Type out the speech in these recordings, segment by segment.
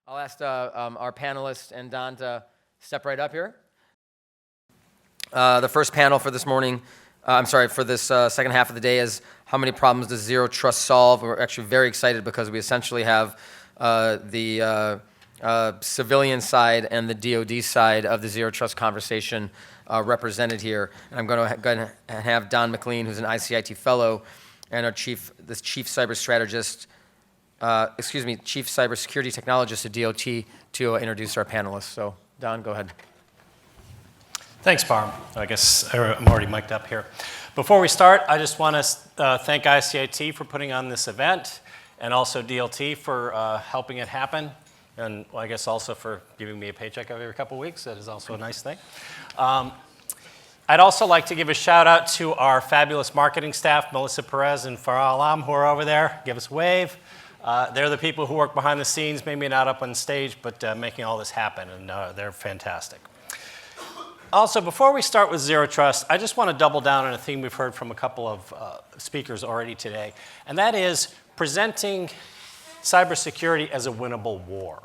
I'll ask our panelists and Don to step right up here. The first panel for this morning, for this second half of the day is how many problems does Zero Trust solve? We're actually very excited because we essentially have the civilian side and the DoD side of the Zero Trust conversation represented here. And I'm going to have Don Maclean, who's an ICIT fellow, and our chief cyber strategist, chief cybersecurity technologist at DLT to introduce our panelists. So, Don, go ahead. Thanks, Parm. I guess I'm already mic'd up here. Before we start, I just want to thank ICIT for putting on this event, and also DLT for helping it happen, and I guess also for giving me a paycheck every couple of weeks. That is also a nice thing. I'd also like to give a shout out to our fabulous marketing staff, Melissa Perez and Farah Alam, who are over there. Give us a wave. They're the people who work behind the scenes, maybe not up on stage, but making all this happen, and they're fantastic. Also, before we start with Zero Trust, I just want to double down on a theme we've heard from a couple of speakers already today, and that is presenting cybersecurity as a winnable war.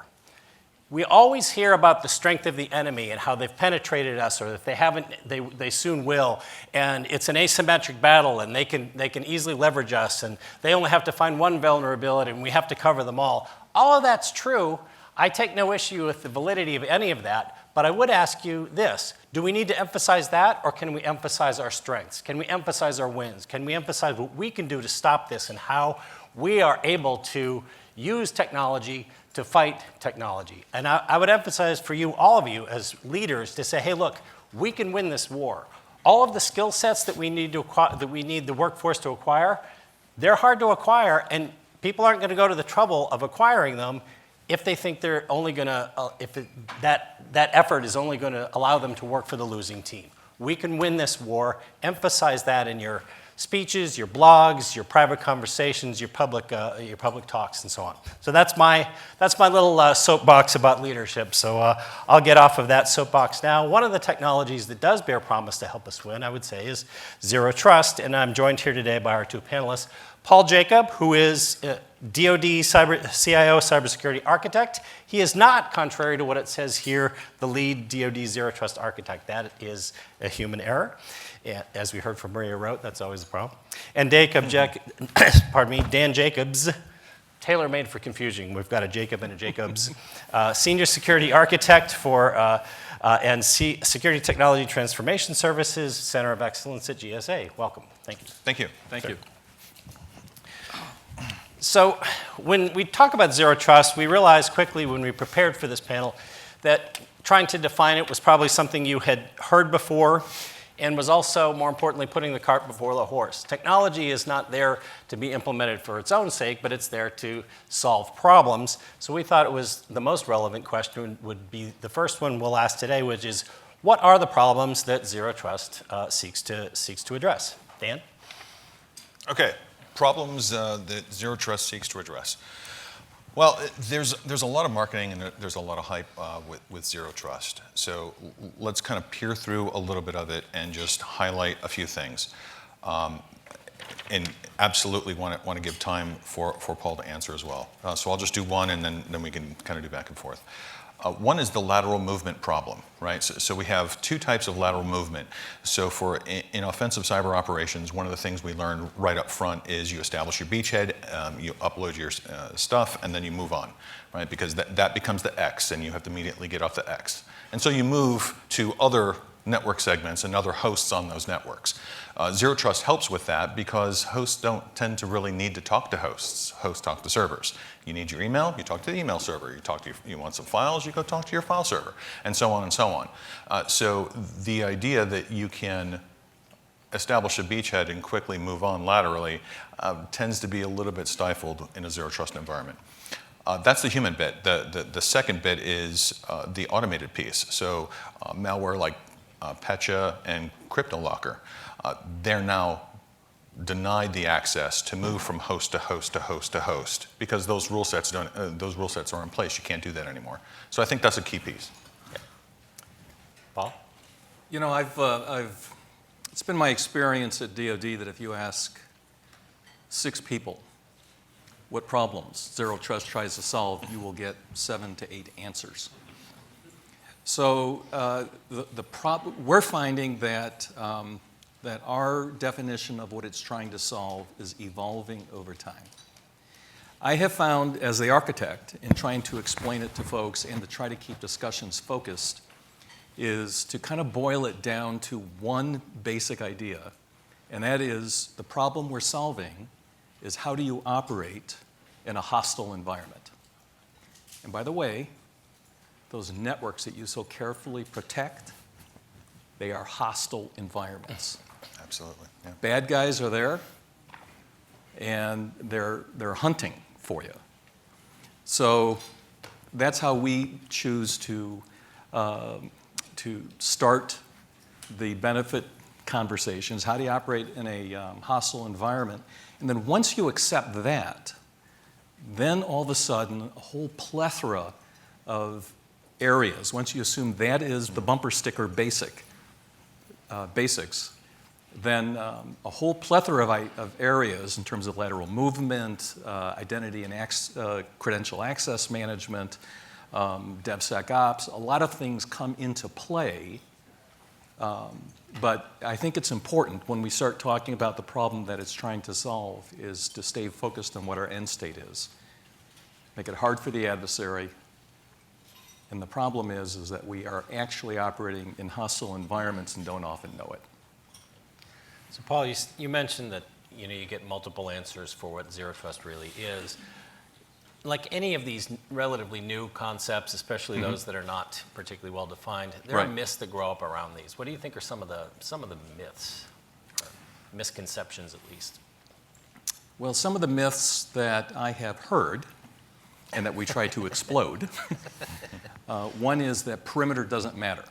We always hear about the strength of the enemy and how they've penetrated us, or if they haven't, they soon will, and it's an asymmetric battle, and they can easily leverage us, and they only have to find one vulnerability, and we have to cover them all. All of that's true. I take no issue with the validity of any of that, but I would ask you this. Do we need to emphasize that, or can we emphasize our strengths? Can we emphasize our wins? Can we emphasize what we can do to stop this and how we are able to use technology to fight technology? And I would emphasize for you, all of you as leaders, to say, hey, look, we can win this war. All of the skill sets that we need the workforce to acquire, they're hard to acquire, and people aren't going to go to the trouble of acquiring them if they think they're only going to, that effort is only going to allow them to work for the losing team. We can win this war. Emphasize that in your speeches, your blogs, your private conversations, your public talks, and so on. So that's my little soapbox about leadership. So I'll get off of that soapbox now. One of the technologies that does bear promise to help us win, I would say, is Zero Trust, and I'm joined here today by our two panelists. Paul Jacob, who is DoD CIO cybersecurity architect. He is not, contrary to what it says here, the lead DoD Zero Trust architect. That is a human error. As we heard from Maria Rote, that's always a problem. And Dan Jacobs, tailor-made for confusion. We've got a Jacob and a Jacobs. Senior security architect for Security Technology Transformation Services, Center of Excellence at GSA. Welcome. Thank you. Thank you. Thank you. So when we talk about Zero Trust, we realized quickly when we prepared for this panel that trying to define it was probably something you had heard before, and was also, more importantly, putting the cart before the horse. Technology is not there to be implemented for its own sake, but it's there to solve problems. So we thought it was the most relevant question would be the first one we'll ask today, which is, what are the problems that Zero Trust seeks to address? Dan? Okay, problems that Zero Trust seeks to address. Well, there's a lot of marketing and there's a lot of hype with Zero Trust. So let's kind of peer through a little bit of it and just highlight a few things. And absolutely want to give time for Paul to answer as well. So I'll just do one, and then we can kind of do back and forth. One is the lateral movement problem, right? So we have two types of lateral movement. So in offensive cyber operations, one of the things we learned right up front is you establish your beachhead, you upload your stuff, and then you move on, right? Because that becomes the X, and you have to immediately get off the X. And so you move to other network segments and other hosts on those networks. Zero Trust helps with that because hosts don't tend to really need to talk to hosts. Hosts talk to servers. You need your email, you talk to the email server. You want some files, you go talk to your file server, and so on and so on. So the idea that you can establish a beachhead and quickly move on laterally tends to be a little bit stifled in a Zero Trust environment. That's the human bit. The second bit is the automated piece. So malware like Petya and CryptoLocker, they're now denied the access to move from host to host to host to host because those rule sets are in place. You can't do that anymore. So I think that's a key piece. Yeah. Paul? You know, it's been my experience at DoD that if you ask 6 people what problems Zero Trust tries to solve, you will get 7 to 8 answers. So we're finding that, that our definition of what it's trying to solve is evolving over time. I have found, as the architect, in trying to explain it to folks and to try to keep discussions focused, is to kind of boil it down to one basic idea, and that is the problem we're solving is how do you operate in a hostile environment. And by the way, those networks that you so carefully protect, they are hostile environments. Absolutely. Yeah. Bad guys are there, and they're hunting for you. So that's how we choose to start the benefit conversations. How do you operate in a hostile environment? And then once you accept that, then all of a sudden a whole plethora of areas, once you assume that is the bumper sticker basics, then a whole plethora of areas in terms of lateral movement, identity and credential access management, DevSecOps, a lot of things come into play. But I think it's important when we start talking about the problem that it's trying to solve is to stay focused on what our end state is. Make it hard for the adversary. And the problem is that we are actually operating in hostile environments and don't often know it. So Paul, you mentioned that you get multiple answers for what Zero Trust really is. Like any of these relatively new concepts, especially those that are not particularly well defined, there are myths that grow up around these. What do you think are some of the myths, or misconceptions at least? Well, some of the myths that I have heard and that we try to explode, one is that perimeter doesn't matter.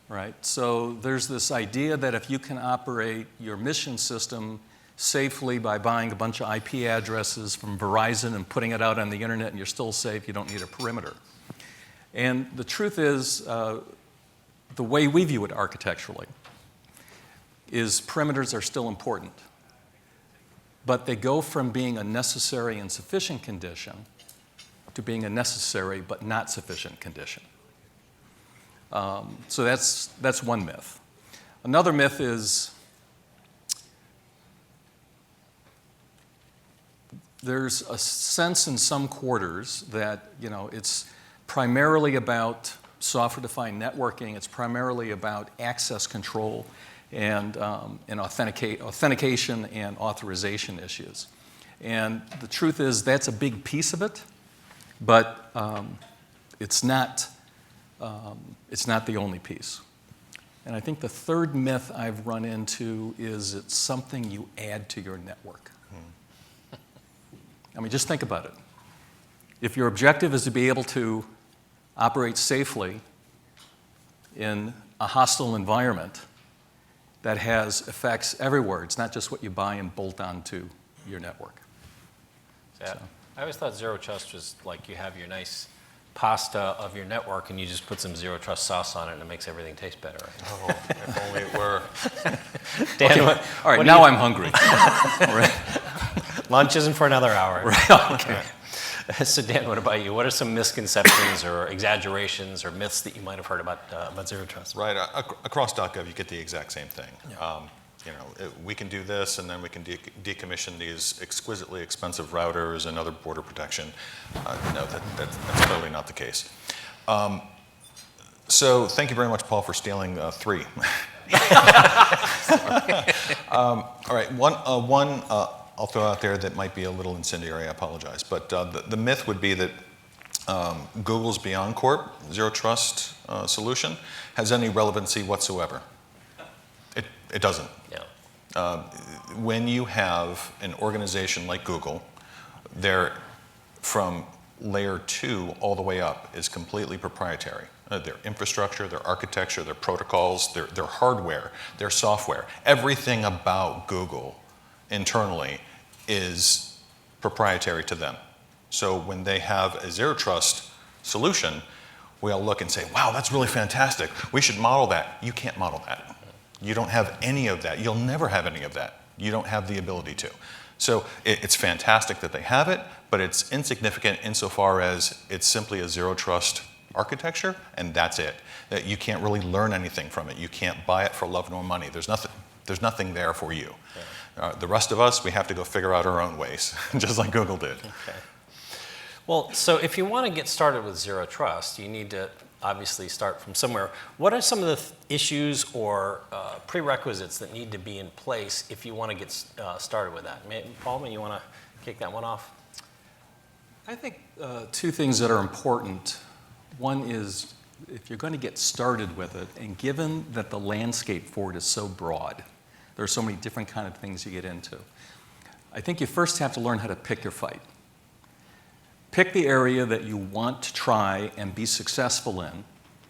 Right? So there's this idea that if you can operate your mission system safely by buying a bunch of IP addresses from Verizon and putting it out on the internet and you're still safe, you don't need a perimeter. And the truth is, the way we view it architecturally is perimeters are still important. But they go from being a necessary and sufficient condition to being a necessary but not sufficient condition. So that's one myth. Another myth is there's a sense in some quarters that it's primarily about software-defined networking. It's primarily about access control and authentication and authorization issues. And the truth is that's a big piece of it, but it's not the only piece. And I think the third myth I've run into is it's something you add to your network. I mean, just think about it. If your objective is to be able to operate safely in a hostile environment that has effects everywhere, it's not just what you buy and bolt onto your network. Yeah. So. I always thought Zero Trust was like you have your nice pasta of your network and you just put some Zero Trust sauce on it and it makes everything taste better. Oh, if only it were. Dan, okay. All right, now I'm hungry. Right. Lunch isn't for another hour. Right, okay. So Dan, what about you? What are some misconceptions or exaggerations or myths that you might have heard about Zero Trust? Right, across .gov you get the exact same thing. Yeah. We can do this, and then we can decommission these exquisitely expensive routers and other border protection. No, that's totally not the case. So thank you very much, Paul, for stealing 3. All right, one I'll throw out there that might be a little incendiary. I apologize, but the myth would be that Google's BeyondCorp Zero Trust solution has any relevancy whatsoever. It doesn't. Yeah. When you have an organization like Google, they're from layer 2 all the way up is completely proprietary. Their infrastructure, their architecture, their protocols, their hardware, their software, everything about Google internally is proprietary to them. So when they have a Zero Trust solution, we all look and say, wow, that's really fantastic. We should model that. You can't model that. You don't have any of that. You'll never have any of that. You don't have the ability to. So it's fantastic that they have it, but it's insignificant insofar as it's simply a zero trust architecture, and that's it. That you can't really learn anything from it. You can't buy it for love nor money. There's nothing there for you. The rest of us, we have to go figure out our own ways, just like Google did. Okay. Well, so if you want to get started with zero trust, you need to obviously start from somewhere. What are some of the issues or prerequisites that need to be in place if you want to get started with that? Paul, you want to kick that one off? I think two things that are important. One is if you're going to get started with it, and given that the landscape for it is so broad, there are so many different kind of things you get into. I think you first have to learn how to pick your fight. Pick the area that you want to try and be successful in.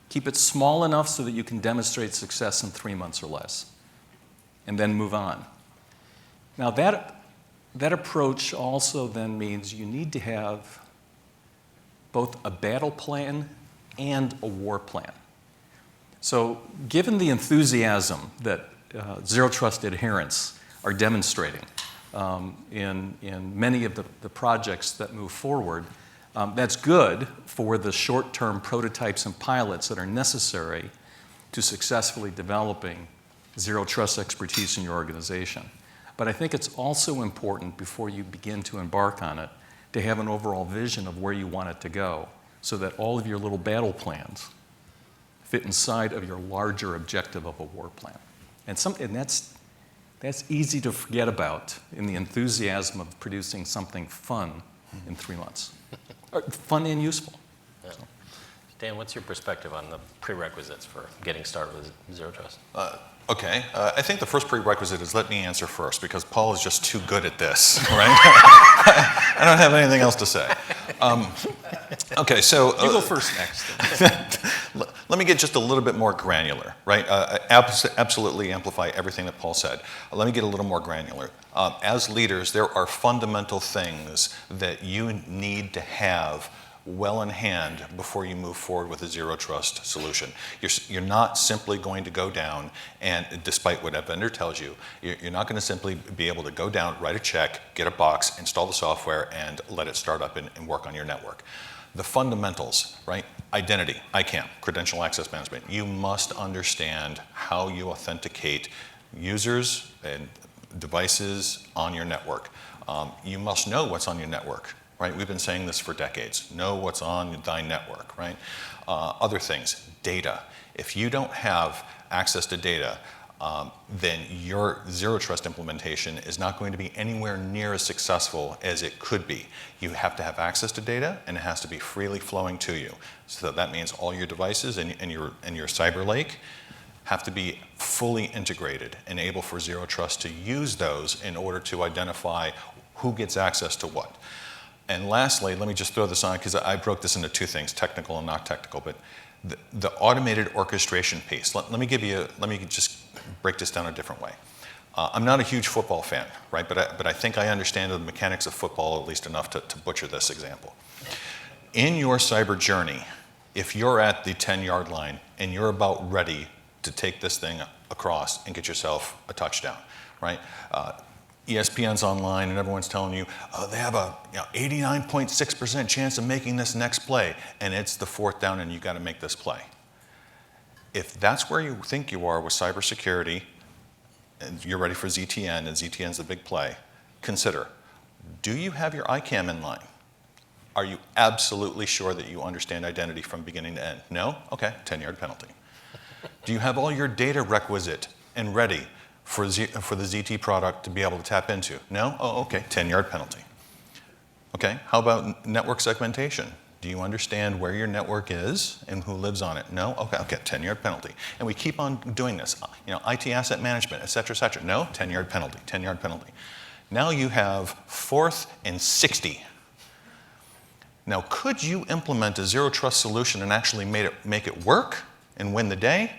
Keep it small enough so that you can demonstrate success in 3 months or less, and then move on. Now that approach also then means you need to have both a battle plan and a war plan. So given the enthusiasm that zero trust adherents are demonstrating in many of the projects that move forward, that's good for the short-term prototypes and pilots that are necessary to successfully developing zero trust expertise in your organization. But I think it's also important before you begin to embark on it to have an overall vision of where you want it to go so that all of your little battle plans fit inside of your larger objective of a war plan. And that's easy to forget about in the enthusiasm of producing something fun in 3 months. Or fun and useful. Yeah. Dan, what's your perspective on the prerequisites for getting started with zero trust? Okay, I think the first prerequisite is let me answer first because Paul is just too good at this, right? I don't have anything else to say. Okay, so You go first next. let me get just a little bit more granular, right? Absolutely amplify everything that Paul said. Let me get a little more granular. As leaders, there are fundamental things that you need to have well in hand before you move forward with a zero trust solution. You're not simply going to go down and, despite what a vendor tells you, you're not going to simply be able to go down, write a check, get a box, install the software, and let it start up and work on your network. The fundamentals, right? Identity, ICAM, credential access management. You must understand how you authenticate users and devices on your network. You must know what's on your network. Right? We've been saying this for decades. Know what's on thy network, right? Other things, data. If you don't have access to data, then your zero trust implementation is not going to be anywhere near as successful as it could be. You have to have access to data, and it has to be freely flowing to you. So that means all your devices and your cyber lake have to be fully integrated and able for zero trust to use those in order to identify who gets access to what. And lastly, let me just throw this on because I broke this into two things, technical and not technical, but the automated orchestration piece. Let me just break this down a different way. I'm not a huge football fan, right? But I think I understand the mechanics of football at least enough to butcher this example. In your cyber journey, if you're at the 10-yard line and you're about ready to take this thing across and get yourself a touchdown, right? ESPN's online and everyone's telling you they have a 89.6% chance of making this next play, and it's the 4th down and you got to make this play. If that's where you think you are with cybersecurity and you're ready for ZTN and ZTN's the big play, consider, do you have your ICAM in line? Are you absolutely sure that you understand identity from beginning to end? No? Okay, 10-yard penalty. Do you have all your data requisite and ready for the ZT product to be able to tap into? No? Oh, okay, 10-yard penalty. Okay, how about network segmentation? Do you understand where your network is and who lives on it? No? Okay, 10-yard penalty. And we keep on doing this. IT asset management, et cetera, et cetera. No? 10-yard penalty, 10-yard penalty. Now you have 4th and 60. Now, could you implement a zero trust solution and actually make it work and win the day?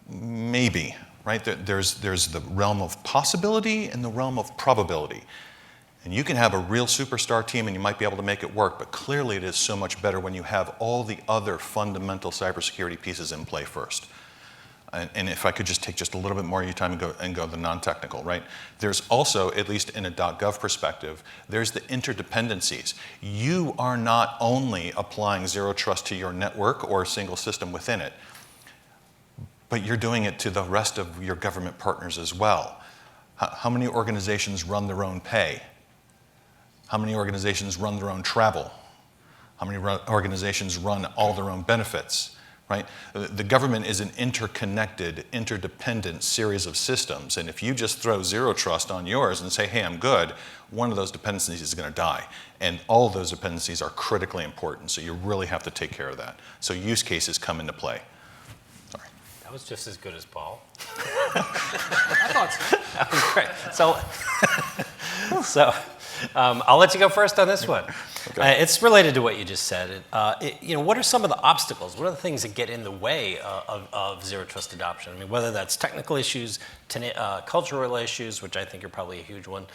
Maybe. Right? There's the realm of possibility and the realm of probability. And you can have a real superstar team and you might be able to make it work, but clearly it is so much better when you have all the other fundamental cybersecurity pieces in play first. And if I could just take just a little bit more of your time and go the non-technical, right? There's also, at least in a .gov perspective, there's the interdependencies. You are not only applying zero trust to your network or a single system within it, but you're doing it to the rest of your government partners as well. How many organizations run their own pay? How many organizations run their own travel? How many organizations run all their own benefits? Right? The government is an interconnected, interdependent series of systems, and if you just throw zero trust on yours and say, hey, I'm good, one of those dependencies is going to die. And all of those dependencies are critically important, so you really have to take care of that. So use cases come into play. Sorry. That was just as good as Paul. I thought so. That was great. So I'll let you go first on this one. Okay. It's related to what you just said. What are some of the obstacles? What are the things that get in the way of zero trust adoption? I mean, whether that's technical issues, cultural issues, which I think are probably a huge one,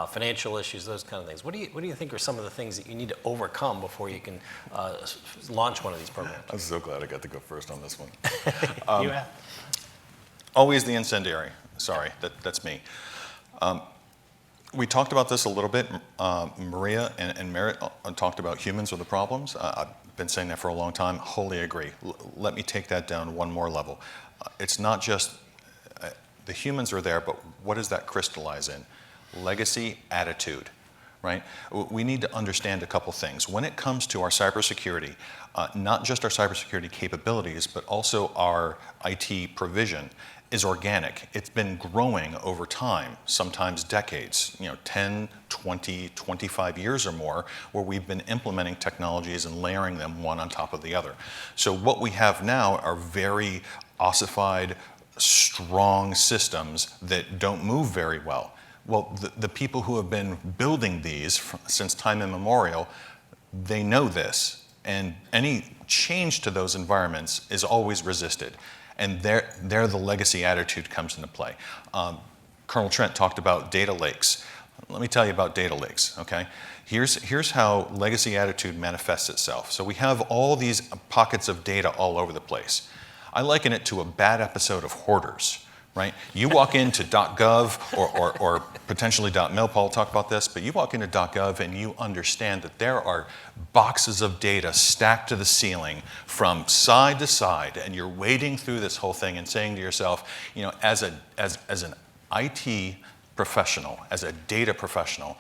financial issues, those kind of things. What do you think are some of the things that you need to overcome before you can launch one of these programs? I'm so glad I got to go first on this one. You have. Always the incendiary. Sorry, that's me. We talked about this a little bit. Maria and Merritt talked about humans are the problems. I've been saying that for a long time. Wholly agree. Let me take that down one more level. It's not just the humans are there, but what does that crystallize in? Legacy attitude, right? We need to understand a couple things. When it comes to our cybersecurity, not just our cybersecurity capabilities, but also our IT provision, is organic. It's been growing over time, sometimes decades, 10, 20, 25 years or more, where we've been implementing technologies and layering them one on top of the other. So what we have now are very ossified, strong systems that don't move very well. Well, the people who have been building these since time immemorial, they know this, and any change to those environments is always resisted. And there the legacy attitude comes into play. Colonel Trent talked about data lakes. Let me tell you about data lakes, okay? Here's how legacy attitude manifests itself. So we have all these pockets of data all over the place. I liken it to a bad episode of Hoarders, right? You walk into .gov or potentially .mil, Paul talked about this, but you walk into .gov and you understand that there are boxes of data stacked to the ceiling from side to side, and you're wading through this whole thing and saying to yourself, as an IT professional, as a data professional,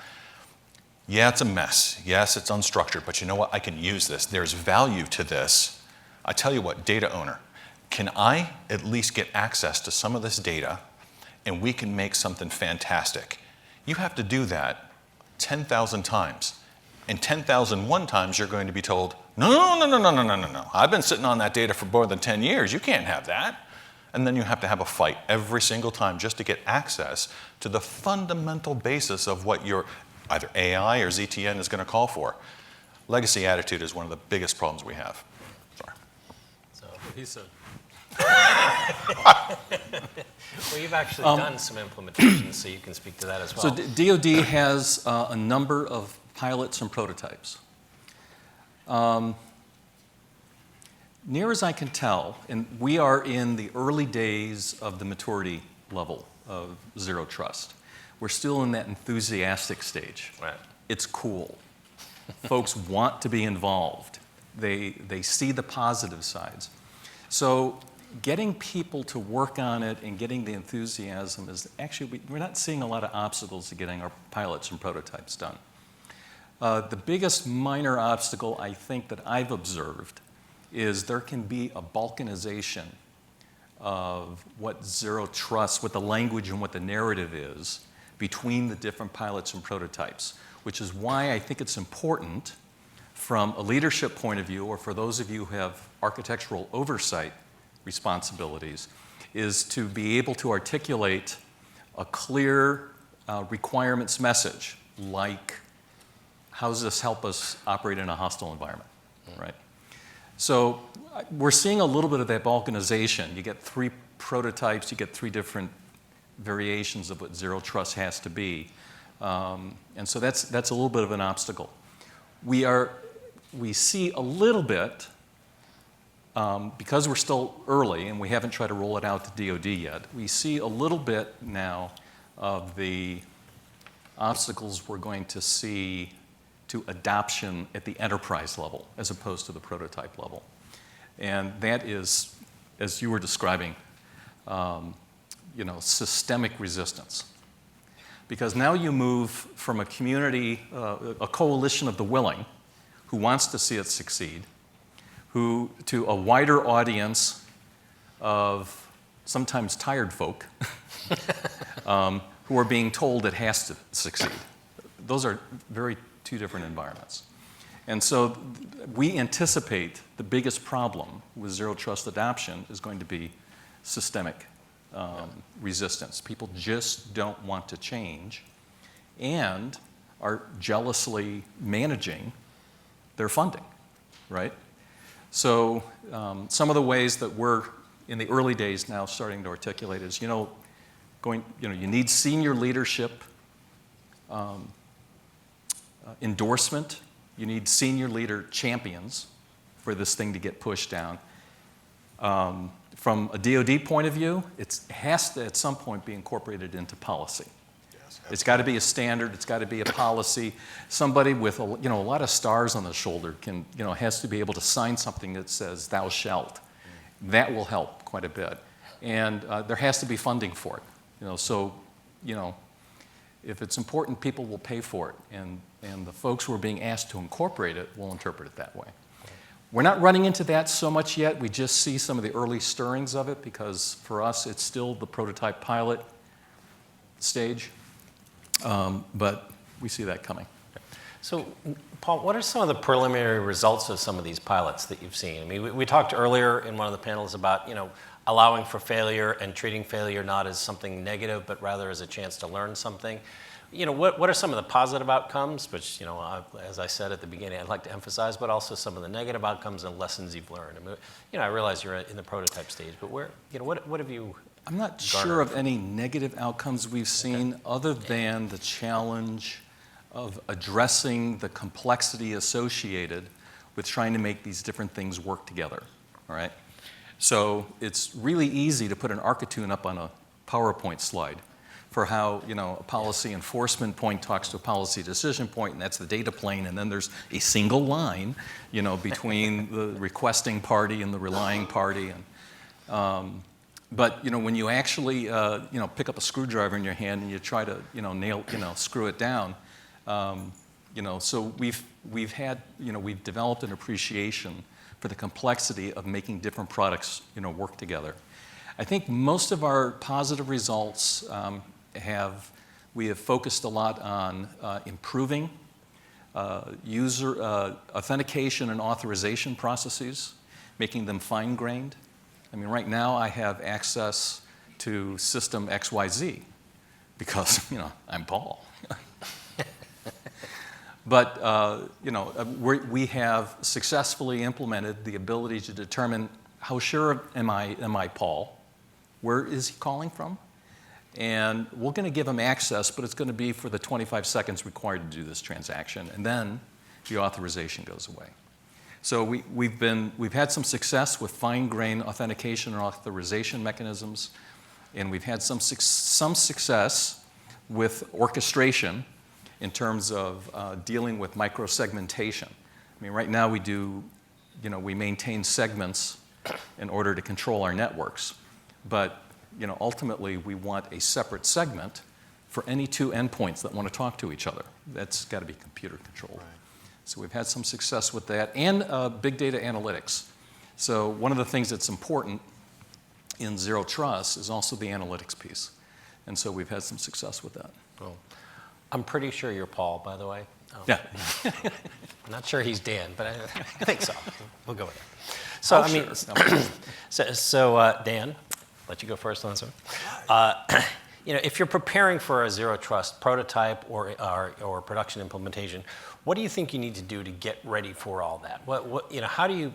yeah, it's a mess. Yes, it's unstructured, but you know what? I can use this. There's value to this. I tell you what, data owner, can I at least get access to some of this data and we can make something fantastic? You have to do that 10,000 times. And 10,001 times you're going to be told, no. I've been sitting on that data for more than 10 years. You can't have that. And then you have to have a fight every single time just to get access to the fundamental basis of what your either AI or ZTN is going to call for. Legacy attitude is one of the biggest problems we have. Sorry. So He said. well, you've actually done some implementations, so you can speak to that as well. So DoD has a number of pilots and prototypes. Near as I can tell, and we are in the early days of the maturity level of zero trust. We're still in that enthusiastic stage. Right. It's cool. Folks want to be involved. They see the positive sides. So getting people to work on it and getting the enthusiasm is actually, we're not seeing a lot of obstacles to getting our pilots and prototypes done. The biggest minor obstacle I think that I've observed is there can be a balkanization of what zero trust, what the language and what the narrative is between the different pilots and prototypes, which is why I think it's important from a leadership point of view, or for those of you who have architectural oversight responsibilities, is to be able to articulate a clear requirements message, like how does this help us operate in a hostile environment, right? So we're seeing a little bit of that balkanization. You get 3 prototypes, you get 3 different variations of what zero trust has to be. And so that's a little bit of an obstacle. We see a little bit because we're still early and we haven't tried to roll it out to DoD yet, we see a little bit now of the obstacles we're going to see to adoption at the enterprise level as opposed to the prototype level. And that is, as you were describing, systemic resistance. Because now you move from a community, a coalition of the willing, who wants to see it succeed, to a wider audience of sometimes tired folk who are being told it has to succeed. Those are two different environments. And so we anticipate the biggest problem with zero trust adoption is going to be systemic resistance. People just don't want to change and are jealously managing their funding, right? So some of the ways that we're in the early days now starting to articulate is, you need senior leadership endorsement. You need senior leader champions for this thing to get pushed down. From a DoD point of view, it has to at some point be incorporated into policy. Yes, it's got to be a standard. It's got to be a policy. Somebody with a lot of stars on the shoulder has to be able to sign something that says "Thou shalt." That will help quite a bit, and there has to be funding for it. If it's important, people will pay for it, and the folks who are being asked to incorporate it will interpret it that way. We're not running into that so much yet. We just see some of the early stirrings of it because for us, it's still the prototype pilot stage, but we see that coming. So, Paul, what are some of the preliminary results of some of these pilots that you've seen? I mean, we talked earlier in one of the panels about, allowing for failure and treating failure not as something negative, but rather as a chance to learn something. What are some of the positive outcomes, which, as I said at the beginning, I'd like to emphasize, but also some of the negative outcomes and lessons you've learned? I mean, I realize you're in the prototype stage, but what have you I'm not sure of any negative outcomes we've seen other than the challenge of addressing the complexity associated with trying to make these different things work together, all right? So it's really easy to put an architune up on a PowerPoint slide for how, a policy enforcement point talks to a policy decision point, and that's the data plane, and then there's a single line, between the requesting party and the relying party. And, but, when you actually, pick up a screwdriver in your hand and you try to, screw it down, so we've developed an appreciation for the complexity of making different products, work together. I think most of our positive results we have focused a lot on improving user authentication and authorization processes, making them fine-grained. I mean, right now I have access to system XYZ because, I'm Paul. But, we have successfully implemented the ability to determine how sure am I Paul? Where is he calling from? And we're going to give him access, but it's going to be for the 25 seconds required to do this transaction, and then the authorization goes away. So we've had some success with fine-grained authentication and authorization mechanisms, and we've had some success with orchestration in terms of dealing with microsegmentation. I mean, right now we maintain segments in order to control our networks, but ultimately we want a separate segment for any two endpoints that want to talk to each other. That's got to be computer controlled. Right. So we've had some success with that, and big data analytics. So one of the things that's important in Zero Trust is also the analytics piece. And so we've had some success with that. Well, I'm pretty sure you're Paul, by the way. Oh. Yeah. I'm not sure he's Dan, but I think so. We'll go with it. So, Sure. Dan, let you go first on this one. If you're preparing for a Zero Trust prototype or production implementation, what do you think you need to do to get ready for all that? How do you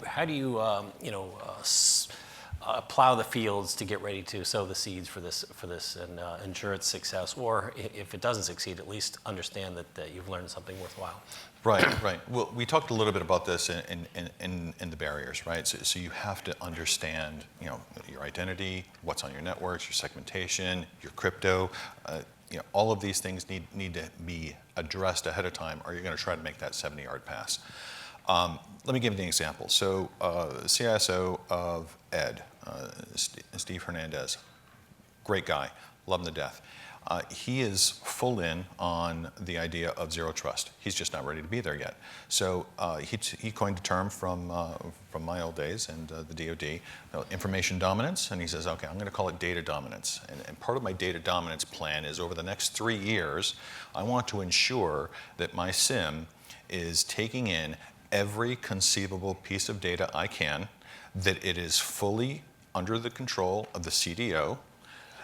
plow the fields to get ready to sow the seeds for this and ensure its success? Or if it doesn't succeed, at least understand that you've learned something worthwhile. Right, right. Well, we talked a little bit about this in the barriers, right? So you have to understand, your identity, what's on your networks, your segmentation, your crypto. All of these things need to be addressed ahead of time, or you're going to try to make that 70-yard pass. Let me give you an example. So CISO of Ed, Steve Hernandez, great guy, love him to death. He is full in on the idea of zero trust. He's just not ready to be there yet. So he coined a term from my old days and the DoD, information dominance, and he says, okay, I'm going to call it data dominance. And part of my data dominance plan is over the next 3 years, I want to ensure that my SIM is taking in every conceivable piece of data I can, that it is fully under the control of the CDO,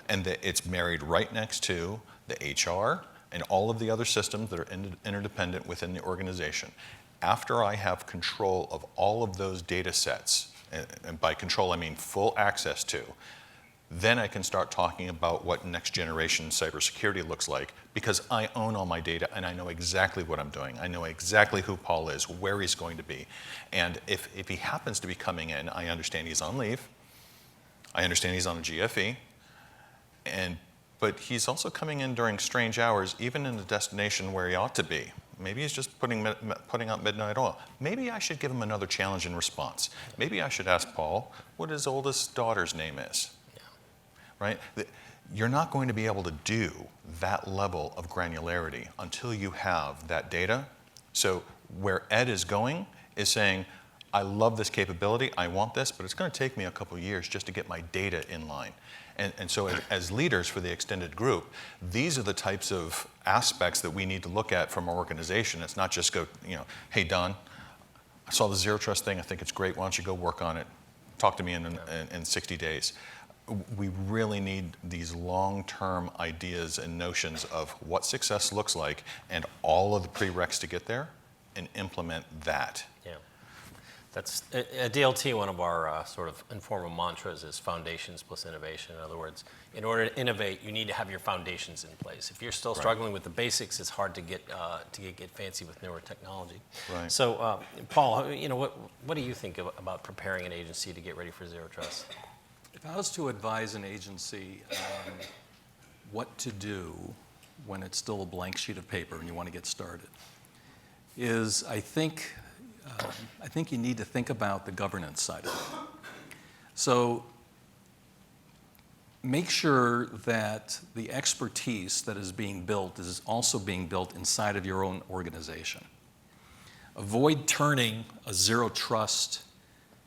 and that it's married right next to the HR and all of the other systems that are interdependent within the organization. After I have control of all of those data sets, and by control I mean full access to, then I can start talking about what next generation cybersecurity looks like, because I own all my data and I know exactly what I'm doing. I know exactly who Paul is, where he's going to be. And if he happens to be coming in, I understand he's on leave, I understand he's on a GFE, but he's also coming in during strange hours, even in the destination where he ought to be. Maybe he's just putting out midnight oil. Maybe I should give him another challenge in response. Maybe I should ask Paul what his oldest daughter's name is. Yeah. Right? You're not going to be able to do that level of granularity until you have that data. So where Ed is going is saying, I love this capability, I want this, but it's going to take me a couple of years just to get my data in line. And so as leaders for the extended group, these are the types of aspects that we need to look at from our organization. It's not just go, hey, Don, I saw the zero trust thing, I think it's great, why don't you go work on it? Talk to me in 60 days. We really need these long-term ideas and notions of what success looks like and all of the prereqs to get there, and implement that. Yeah. That's at DLT, one of our sort of informal mantras is foundations plus innovation. In other words, in order to innovate, you need to have your foundations in place. If you're still struggling with the basics, it's hard to get fancy with newer technology. Right. So, Paul, what do you think about preparing an agency to get ready for zero trust? If I was to advise an agency what to do when it's still a blank sheet of paper and you want to get started, I think you need to think about the governance side of it. So make sure that the expertise that is being built is also being built inside of your own organization. Avoid turning a zero trust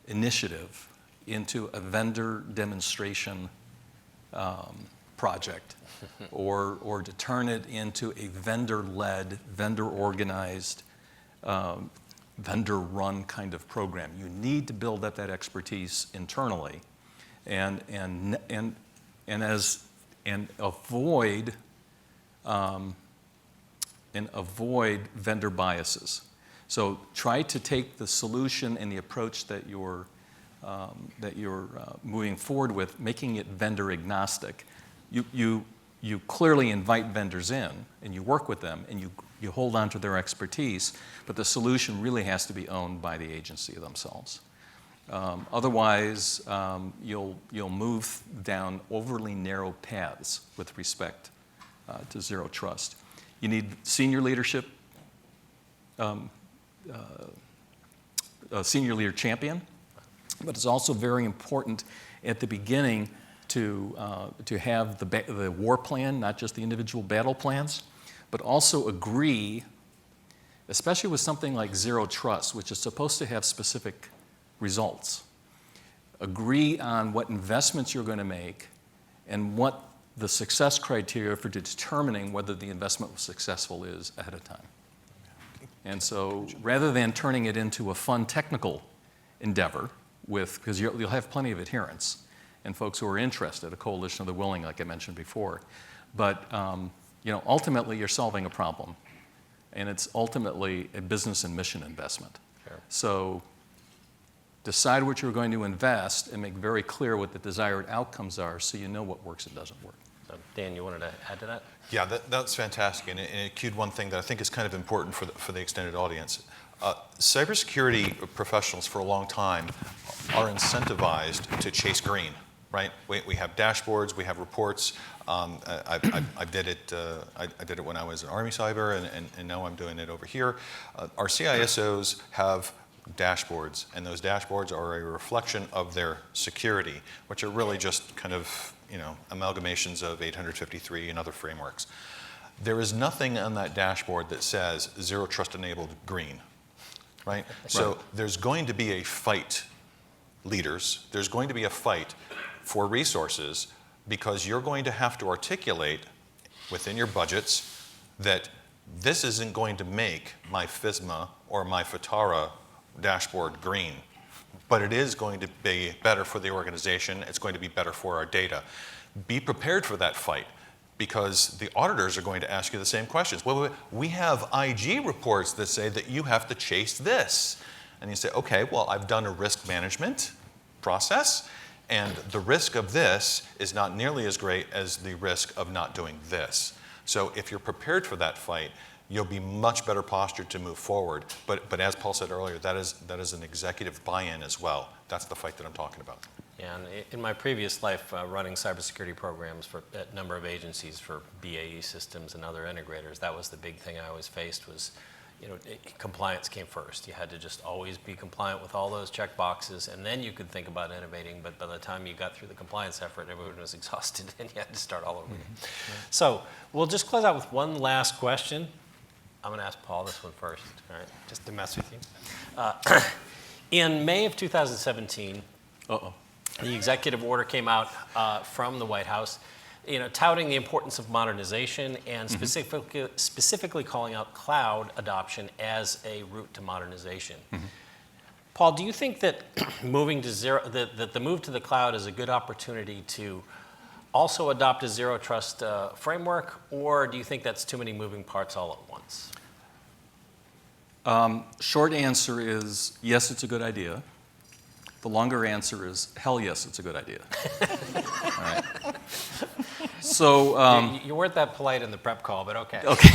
initiative into a vendor demonstration project or to turn it into a vendor-led, vendor-organized, vendor-run kind of program. You need to build up that expertise internally, and avoid vendor biases. So try to take the solution and the approach that you're moving forward with, making it vendor agnostic. You clearly invite vendors in, and you work with them, and you hold on to their expertise, but the solution really has to be owned by the agency themselves. Otherwise, you'll move down overly narrow paths with respect to zero trust. You need senior leadership, a senior leader champion, but it's also very important at the beginning to have the war plan, not just the individual battle plans, but also agree, especially with something like zero trust, which is supposed to have specific results. Agree on what investments you're going to make and what the success criteria for determining whether the investment was successful is ahead of time. And so rather than turning it into a fun technical endeavor, because you'll have plenty of adherents and folks who are interested, a coalition of the willing, like I mentioned before. But ultimately, you're solving a problem, and it's ultimately a business and mission investment. Sure. So decide what you're going to invest and make very clear what the desired outcomes are so you know what works and doesn't work. Dan, you wanted to add to that? Yeah, that's fantastic, and it cued one thing that I think is kind of important for the extended audience. Cybersecurity professionals for a long time are incentivized to chase green, right? We have dashboards, we have reports. I did it when I was in Army Cyber, and now I'm doing it over here. Our CISOs have dashboards, and those dashboards are a reflection of their security, which are really just kind of, amalgamations of 853 and other frameworks. There is nothing on that dashboard that says zero trust enabled green, right? So there's going to be a fight, leaders, there's going to be a fight for resources, because you're going to have to articulate within your budgets that this isn't going to make my FISMA or my FITARA dashboard green, but it is going to be better for the organization. It's going to be better for our data. Be prepared for that fight, because the auditors are going to ask you the same questions. Well, we have IG reports that say that you have to chase this. And you say, okay, well, I've done a risk management process, and the risk of this is not nearly as great as the risk of not doing this. So if you're prepared for that fight, you'll be much better postured to move forward. But as Paul said earlier, that is an executive buy-in as well. That's the fight that I'm talking about. Yeah, and in my previous life, running cybersecurity programs for a number of agencies for BAE systems and other integrators, that was the big thing I always faced was, compliance came first. You had to just always be compliant with all those check boxes, and then you could think about innovating. But by the time you got through the compliance effort, everyone was exhausted, and you had to start all over again. So we'll just close out with one last question. I'm going to ask Paul this one first, all right, just to mess with you. In May of 2017, the executive order came out from the White House, touting the importance of modernization and specifically calling out cloud adoption as a route to modernization. Paul, do you think that moving to that the move to the cloud is a good opportunity to also adopt a zero trust framework, or do you think that's too many moving parts all at once? Short answer is yes, it's a good idea. The longer answer is hell yes, it's a good idea. All right. So you weren't that polite in the prep call, but okay. Okay.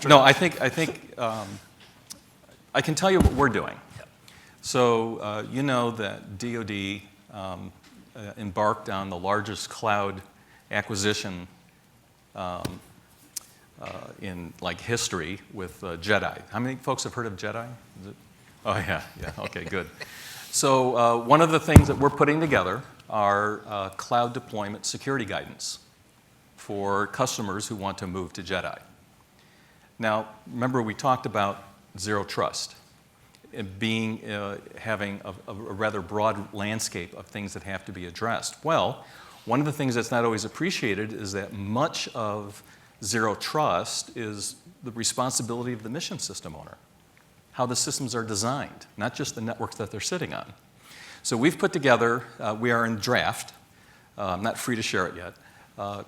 No, I think I can tell you what we're doing. So you know that DoD embarked on the largest cloud acquisition in history with JEDI. How many folks have heard of JEDI? Oh yeah, okay, good. So one of the things that we're putting together are cloud deployment security guidance for customers who want to move to JEDI. Now, remember we talked about zero trust and having a rather broad landscape of things that have to be addressed. Well, one of the things that's not always appreciated is that much of zero trust is the responsibility of the mission system owner, how the systems are designed, not just the networks that they're sitting on. So we've put together, we are in draft, I'm not free to share it yet,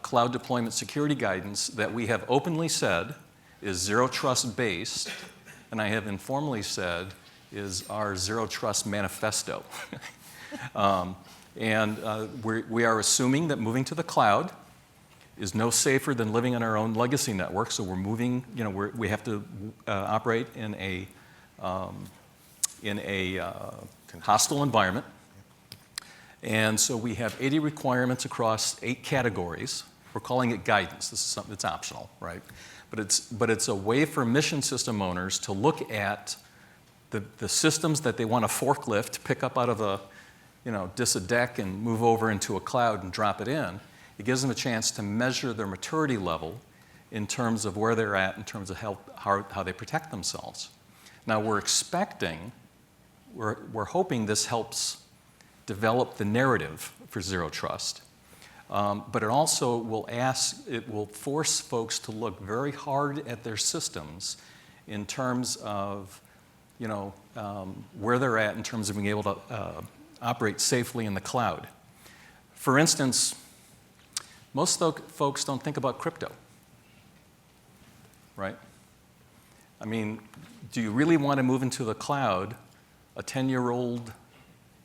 cloud deployment security guidance that we have openly said is zero trust based, and I have informally said is our zero trust manifesto. We are assuming that moving to the cloud is no safer than living on our own legacy network, so we're moving, we have to operate in a hostile environment. And so we have 80 requirements across 8 categories. We're calling it guidance. This is something that's optional, right? But it's a way for mission system owners to look at the systems that they want to forklift, pick up out of a, dis a deck and move over into a cloud and drop it in. It gives them a chance to measure their maturity level in terms of where they're at, in terms of how they protect themselves. Now we're hoping this helps develop the narrative for zero trust, but it also will force folks to look very hard at their systems in terms of, where they're at in terms of being able to operate safely in the cloud. For instance, most folks don't think about crypto, right? I mean, do you really want to move into the cloud a 10-year-old,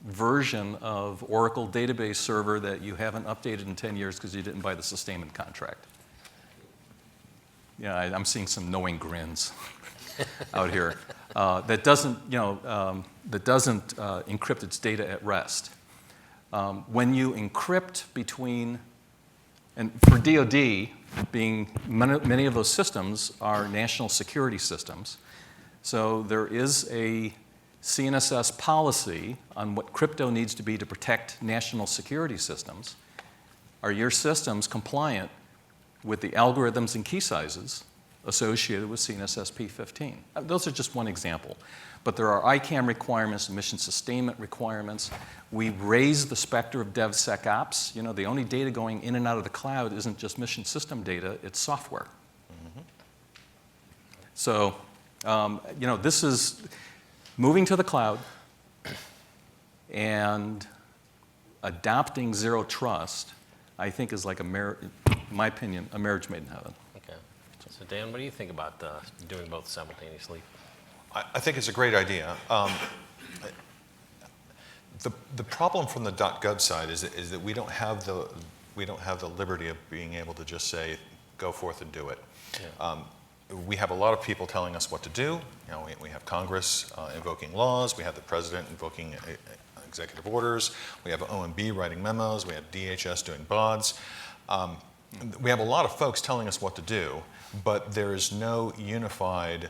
version of Oracle database server that you haven't updated in 10 years because you didn't buy the sustainment contract. Yeah, I'm seeing some knowing grins out here. That doesn't encrypt its data at rest. When you encrypt between, and for DoD, being many of those systems are national security systems, so there is a CNSS policy on what crypto needs to be to protect national security systems. Are your systems compliant with the algorithms and key sizes associated with CNSS P15? Those are just one example. But there are ICAM requirements, mission sustainment requirements. We raise the specter of DevSecOps. You know, the only data going in and out of the cloud isn't just mission system data, it's software. Mm-hmm. So, you know, this is moving to the cloud and adopting zero trust, I think is like in my opinion, a marriage made in heaven. Okay. So Dan, what do you think about doing both simultaneously? I think it's a great idea. The problem from the .gov side is that we don't have the liberty of being able to just say, go forth and do it. Yeah. We have a lot of people telling us what to do. You know, we have Congress invoking laws. We have the president invoking executive orders. We have OMB writing memos. We have DHS doing BODs. We have a lot of folks telling us what to do, but there is no unified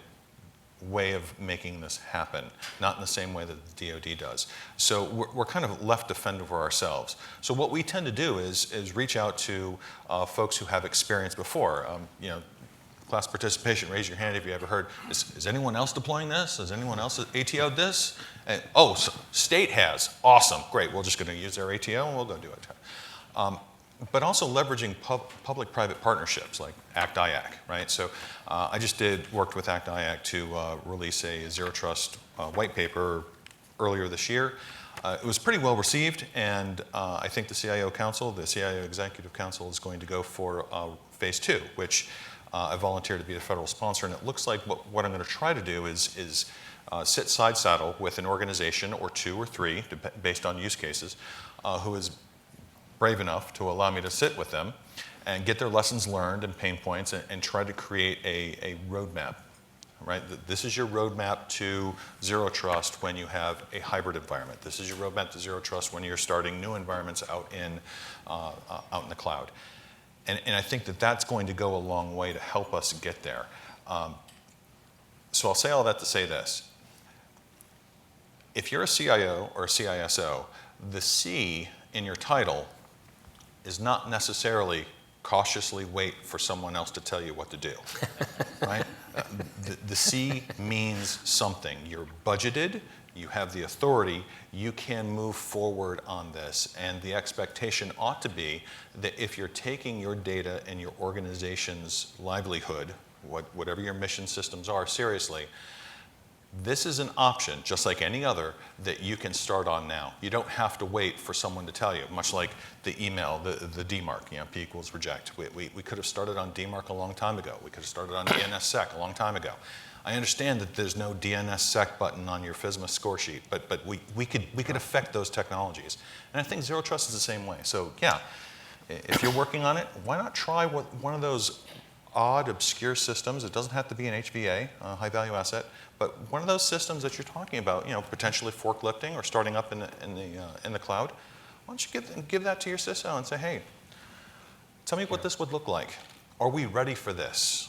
way of making this happen, not in the same way that the DoD does. So we're kind of left to fend for ourselves. So what we tend to do is reach out to folks who have experience before. You know, class participation, raise your hand if you ever heard, is anyone else deploying this? Has anyone else ATO'd this? And, oh, so state has. Awesome, great. We're just going to use their ATO and we'll go do it. But also leveraging public-private partnerships like ACT-IAC, right? So I just worked with ACT-IAC to release a Zero Trust white paper earlier this year. It was pretty well received, and I think the CIO Council, the CIO Executive Council, is going to go for phase 2, which I volunteered to be the federal sponsor, and it looks like what I'm going to try to do is sit side saddle with an organization or 2 or 3, based on use cases, who is brave enough to allow me to sit with them and get their lessons learned and pain points and try to create a roadmap, right? This is your roadmap to zero trust when you have a hybrid environment. This is your roadmap to zero trust when you're starting new environments out in the cloud. And I think that's going to go a long way to help us get there. So I'll say all that to say this. If you're a CIO or a CISO, the C in your title is not necessarily cautiously wait for someone else to tell you what to do, right? The C means something. You're budgeted, you have the authority, you can move forward on this, and the expectation ought to be that if you're taking your data and your organization's livelihood, whatever your mission systems are, seriously, this is an option, just like any other, that you can start on now. You don't have to wait for someone to tell you, much like the email, the DMARC, you know, P equals reject. We could have started on DMARC a long time ago. We could have started on DNSSEC a long time ago. I understand that there's no DNSSEC button on your FSMA score sheet, but we could affect those technologies. And I think Zero Trust is the same way. So yeah, if you're working on it, why not try one of those odd, obscure systems? It doesn't have to be an HVA, a high value asset, but one of those systems that you're talking about, you know, potentially forklifting or starting up in the cloud. Why don't you give that to your CISO and say, hey, tell me what this would look like. Are we ready for this?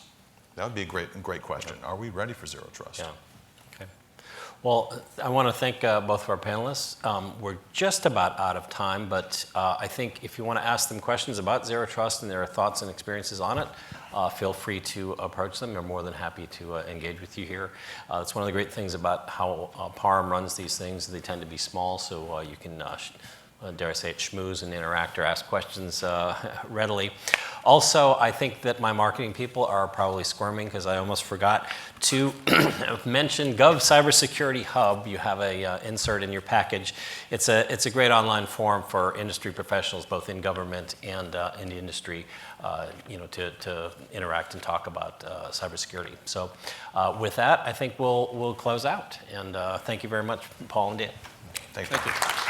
That would be a great question. Are we ready for zero trust? Yeah. Okay. Well, I want to thank both of our panelists. We're just about out of time, but I think if you want to ask them questions about zero trust and their thoughts and experiences on it, feel free to approach them. They're more than happy to engage with you here. It's one of the great things about how PARM runs these things. They tend to be small, so you can, dare I say it, schmooze and interact or ask questions readily. Also, I think that my marketing people are probably squirming because I almost forgot to mention Gov Cybersecurity Hub. You have a insert in your package. It's a great online forum for industry professionals, both in government and in the industry, you know, to interact and talk about cybersecurity. So with that, I think we'll close out. And thank you very much, Paul and Dan. Thank you.